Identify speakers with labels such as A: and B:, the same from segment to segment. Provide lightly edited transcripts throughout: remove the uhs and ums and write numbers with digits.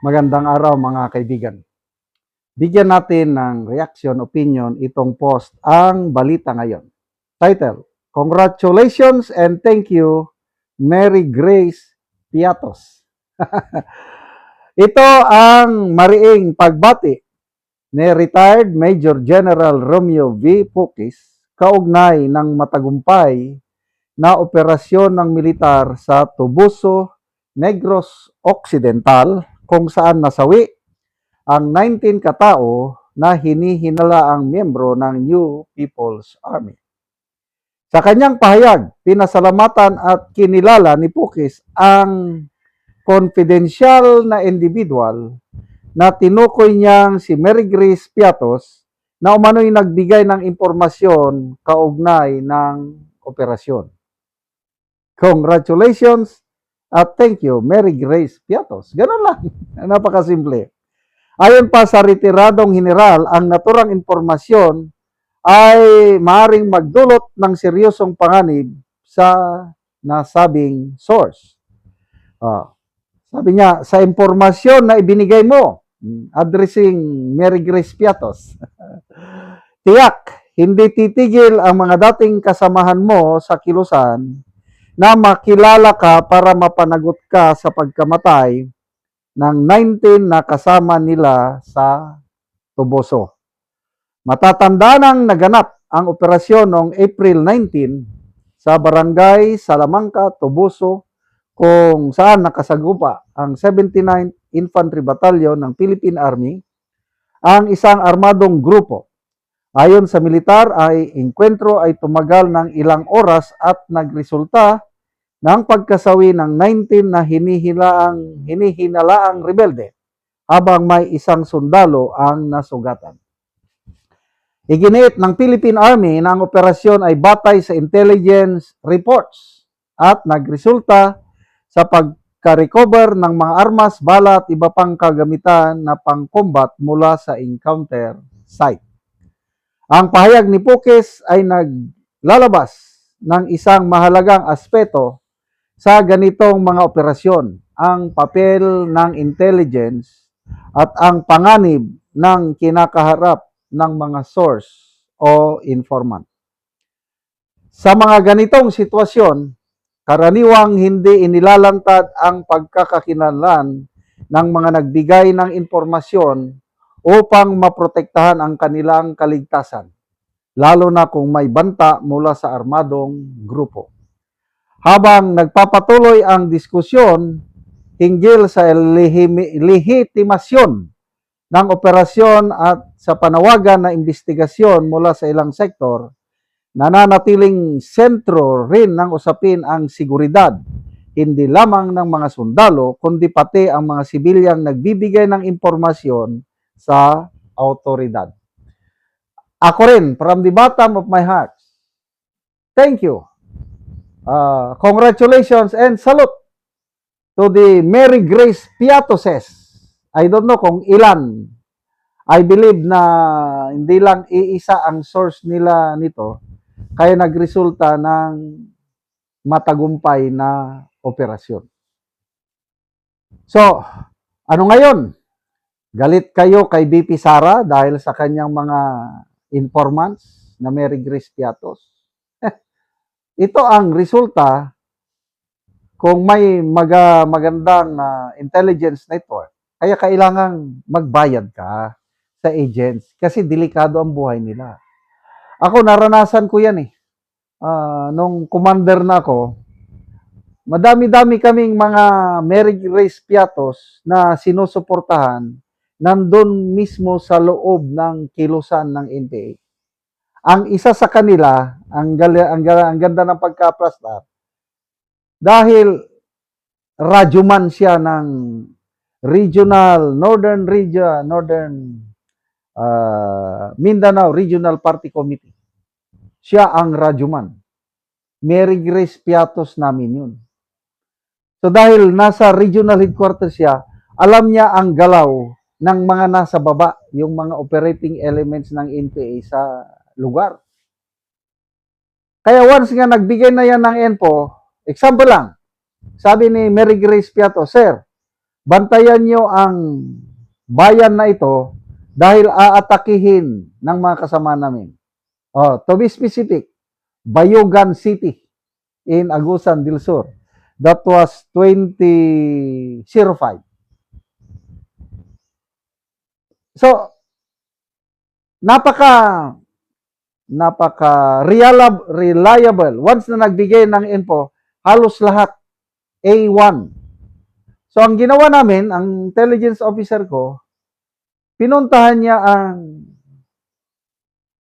A: Magandang araw mga kaibigan. Bigyan natin ng reaction, opinion itong post ang balita ngayon. Title, Congratulations and thank you, Mary Grace Piatos. Ito ang mariing pagbati ni retired Major General Romeo V. Puquis kaugnay ng matagumpay na operasyon ng militar sa Tubuso, Negros Occidental kung saan nasawi ang 19 katao na hinihinalaang miyembro ng New People's Army. Sa kanyang pahayag, pinasalamatan at kinilala ni Puquis ang confidential na individual na tinukoy niyang si Mary Grace Piatos na umano'y nagbigay ng impormasyon kaugnay ng operasyon. Congratulations at thank you, Mary Grace Piatos. Ganun lang. Napakasimple. Ayon pa sa retiradong general, ang naturang impormasyon ay maaaring magdulot ng seryosong panganib sa nasabing source. Sabi niya, sa impormasyon na ibinigay mo, addressing Mary Grace Piatos, tiyak, hindi titigil ang mga dating kasamahan mo sa kilusan na makilala ka para mapanagot ka sa pagkamatay ng 19 na kasama nila sa Tuboso. Matatanda nang naganap ang operasyon noong April 19 sa barangay Salamangka, Tuboso, kung saan nakasagupa ang 79th Infantry Battalion ng Philippine Army, ang isang armadong grupo. Ayon sa militar, ay engkwentro ay tumagal ng ilang oras at nagresulta ng pagkasawi ng 19 na hinihinalaang rebelde habang may isang sundalo ang nasugatan. Iginiit ng Philippine Army na ang operasyon ay batay sa intelligence reports at nagresulta sa pagka-recover ng mga armas, bala at iba pang kagamitan na pang-combat mula sa encounter site. Ang pahayag ni Puquis ay naglalabas ng isang mahalagang aspeto sa ganitong mga operasyon, ang papel ng intelligence at ang panganib ng kinakaharap ng mga source o informant. Sa mga ganitong sitwasyon, karaniwang hindi inilalantad ang pagkakakilanlan ng mga nagbigay ng impormasyon upang maprotektahan ang kanilang kaligtasan, lalo na kung may banta mula sa armadong grupo. Habang nagpapatuloy ang diskusyon hinggil sa legitimasyon ng operasyon at sa panawagan na investigasyon mula sa ilang sektor, nananatiling sentro rin ng usapin ang seguridad, hindi lamang ng mga sundalo, kundi pati ang mga sibilyang nagbibigay ng impormasyon sa autoridad. Ako rin, from the bottom of my heart, thank you. Congratulations and salute to the Mary Grace Piatoses. I don't know kung ilan. I believe na hindi lang iisa ang source nila nito, kaya nagresulta ng matagumpay na operasyon. So, ano ngayon? Galit kayo kay BP Sara dahil sa kanyang mga informants na Mary Grace Piatos? Ito ang resulta kung may magandang intelligence network. Kaya kailangang magbayad ka sa agents kasi delikado ang buhay nila. Ako, naranasan ko yan eh. Nung commander na ako, madami-dami kaming mga Mary Grace Piatos na sinusuportahan nandun mismo sa loob ng kilusan ng NPA. Ang isa sa kanila, ang ganda ng pagka-plastar, dahil radyoman siya ng Northern Mindanao Regional Party Committee. Siya ang radyoman. Mary Grace Piatos namin yun. So dahil nasa regional headquarters siya, alam niya ang galaw ng mga nasa baba, yung mga operating elements ng NPA sa lugar. Kaya once nga nagbigay na yan ng info, example lang, sabi ni Mary Grace Piatos, Sir, bantayan nyo ang bayan na ito dahil aatakihin ng mga kasama namin. Oh, to be specific, Bayugan City in Agusan del Sur. That was 2005. So, napaka reliable. Once na nagbigay ng info, halos lahat A1. So, ang ginawa namin, ang intelligence officer ko, pinuntahan niya ang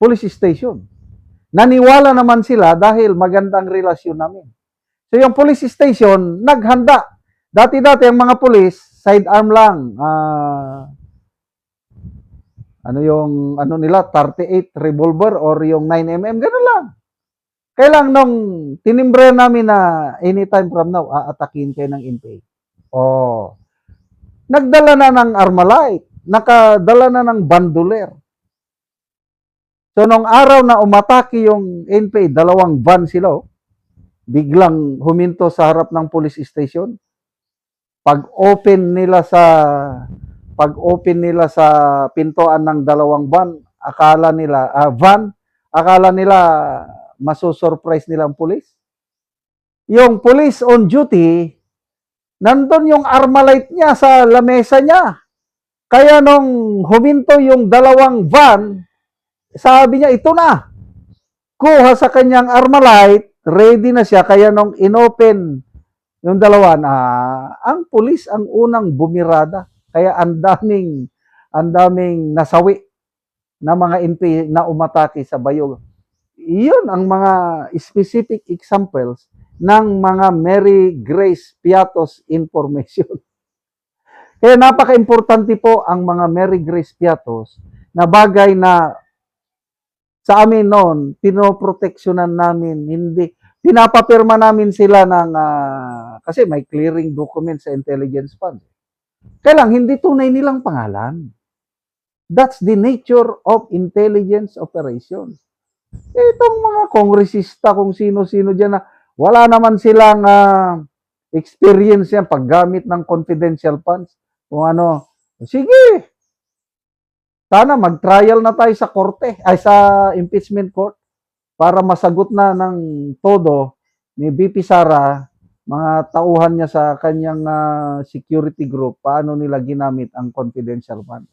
A: police station. Naniwala naman sila dahil magandang relasyon namin. So, yung police station, naghanda. Dati-dati, ang mga police, sidearm lang. Ano nila, 38 revolver or yung 9mm, gano'n lang. Kaya lang nung tinimbre namin na anytime from now, aatakin kayo ng NPA. Oh, nagdala na ng Armalite, nakadala na ng bandoler. So, nung araw na umatake yung NPA, dalawang van sila, biglang huminto sa harap ng police station. Pag-open nila sa pintuan ng dalawang van, akala nila masusurprise nila ang police. Yung police on duty, nandun yung Armalite niya sa lamesa niya. Kaya nung huminto yung dalawang van, sabi niya, ito na. Kuha sa kanyang Armalite, ready na siya. Kaya nung inopen yung dalawa, ang pulis ang unang bumirada. Kaya ang daming nasawi na mga NPA na umatake sa Bayog. Iyon ang mga specific examples ng mga Mary Grace Piatos information. Kaya napaka-importante po ang mga Mary Grace Piatos na bagay na sa amin noon, pinoproteksyonan namin, hindi, pinapapirma namin sila ng, kasi may clearing document sa intelligence fund. Kaya lang, hindi tunay nilang pangalan. That's the nature of intelligence operations. Itong mga kongresista, kung sino-sino dyan na wala naman silang experience yan paggamit ng confidential funds. Kung ano, sige, sana mag-trial na tayo sa korte, sa impeachment court para masagot na ng todo ni BP Sara, mga tauhan niya sa kanyang security group, paano nila ginamit ang confidential funds.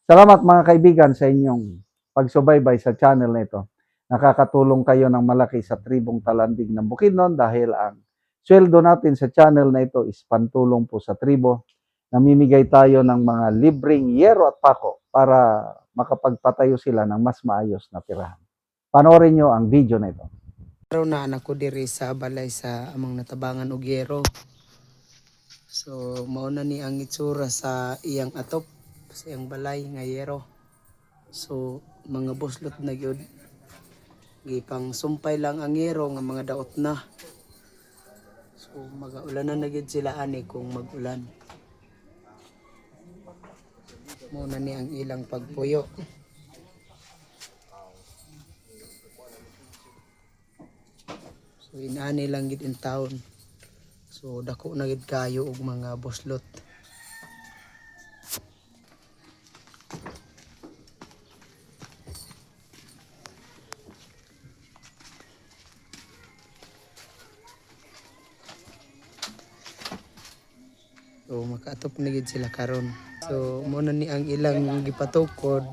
A: Salamat mga kaibigan sa inyong pagsubaybay sa channel na ito. Nakakatulong kayo ng malaki sa tribong Talandig ng Bukidnon dahil ang sweldo natin sa channel na ito is pantulong po sa tribo. Namimigay tayo ng mga libreng yero at pako para makapagpatayo sila ng mas maayos na tirahan. Panoorin nyo ang video na ito.
B: Araw na anak ko diri sa balay sa among natabangan og yero. So mauna ni ang itsura sa iyang atop sa iyang balay nga yero. So mga buslot na gyud. Gipang sumpay lang ang yero nga mga daot na. So mag-ulanan na gyud sila ani kung mag-ulan. Mauna ni ang ilang pagpuyo. So inani lang gid in town. So dako na gid kayo og mga buslot. So makaatop na gid sila karon. So mo na ni ang ilang gipatukod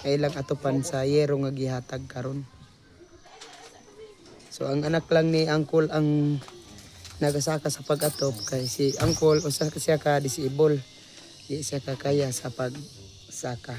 B: ay ilang atopan sa yero nga gihatag karon. So ang anak lang ni Uncle ang nagasaka sa pag-atop kay si Uncle usa siya ka disable. Di siya kakaya sa pagsaka.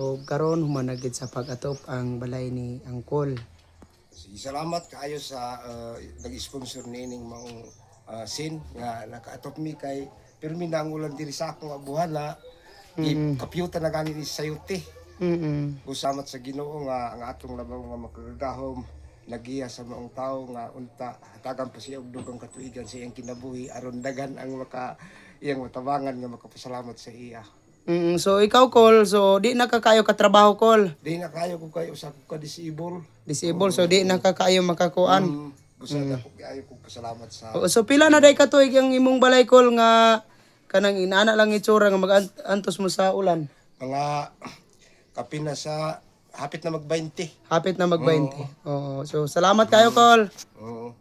B: O karon humanagid sa pag-atop ang balay ni Uncle.
C: Salamat kaayo sa nag-sponsor nining mga sin nga nakaatop mi kay pirmi na ang ulan diri sa akong abuhala. Kapyuta na gani ni sayuti. Usamat sa Ginoo nga ang atong labaw nga makagahom nagiya sa maong tao nga unta hatagan pa siya og dugang katuigan sa iyang kinabuhi aron dagan ang iyang matabangan nga makapasalamat sa iya.
B: So ikaw Col, so di na ka kayo katrabaho Col.
C: Di na kayo ko kay usa ko ka disable.
B: Disable, so di na ka kayo makakuan.
C: Gusto na ko kayo kong pasalamat sa
B: So pila na day katuig ang imong balay Col nga kanang inaana lang itsura nga mag-antos mo sa ulan.
C: mga kapina sa hapit na mag-20.
B: Hapit na mag-20. Oo. So salamat kayo Col.
C: Oo.